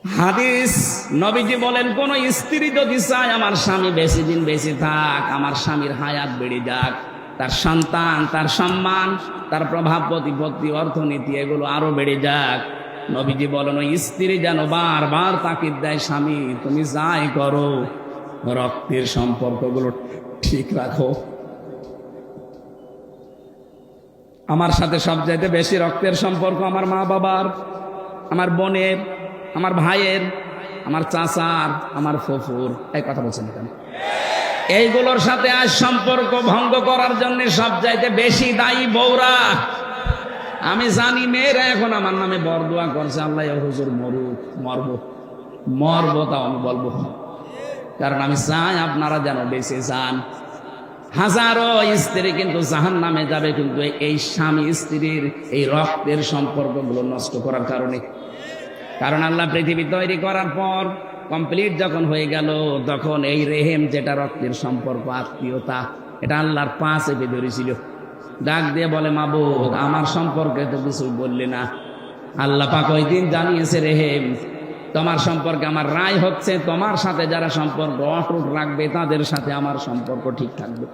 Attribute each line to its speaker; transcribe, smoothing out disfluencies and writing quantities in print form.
Speaker 1: হাদিস, নবীজি বলেন কোন স্ত্রী যদি চায় আমার স্বামী বেশি দিন বেঁচে থাক, আমার স্বামীর হায়াত বেড়ে যাক, তার সন্তান, তার সম্মান, তার প্রভাব প্রতিপত্তি, অর্থনীতি এগুলো আরো বেড়ে যাক, নবীজি বলেন ওই স্ত্রী যেন বারবার তাকিদ দেয়, স্বামী তুমি যাই করো রক্তের সম্পর্কগুলো ঠিক রাখো। আমার সাথে সবচাইতে বেশি রক্তের সম্পর্ক আমার মা বাবার, আমার বোনের, আমার ভাইয়ের, আমার চাচার, আমার ফুফুর। এই কথা বলছেন কেন? এইগুলোর সাথে আজ সম্পর্ক ভঙ্গ করার জন্য সবচাইতে বেশি দায়ী বউরা। আমি জানি মেয়েরা এখন আমার নামে বরদোয়া করছে, আল্লাহ হুজুর মরুক, মরবো তাও আমি বলবো, কারণ আমি চাই আপনারা যেন বেঁচে যান। হাজারো স্ত্রী কিন্তু জাহান্নামে যাবে, কিন্তু এই স্বামী স্ত্রীর এই রক্তের সম্পর্কগুলো নষ্ট করার কারণে। কারণ আল্লাহ পৃথিবী তৈরি করার পর কমপ্লিট যখন হয়ে গেল, তখন এই রেহেম, যেটা রক্তের সম্পর্ক, আত্মীয়তা, এটা আল্লাহর পা চেপে ধরেছিল। ডাক দিয়ে বলে, মাবুদ আমার সম্পর্কে তো কিছু বললে না। আল্লাহ পাক ওই দিন জানিয়েছে, রেহেম তোমার সম্পর্কে আমার রায় হচ্ছে, তোমার সাথে যারা সম্পর্ক অটুট রাখবে তাদের সাথে আমার সম্পর্ক ঠিক থাকবে।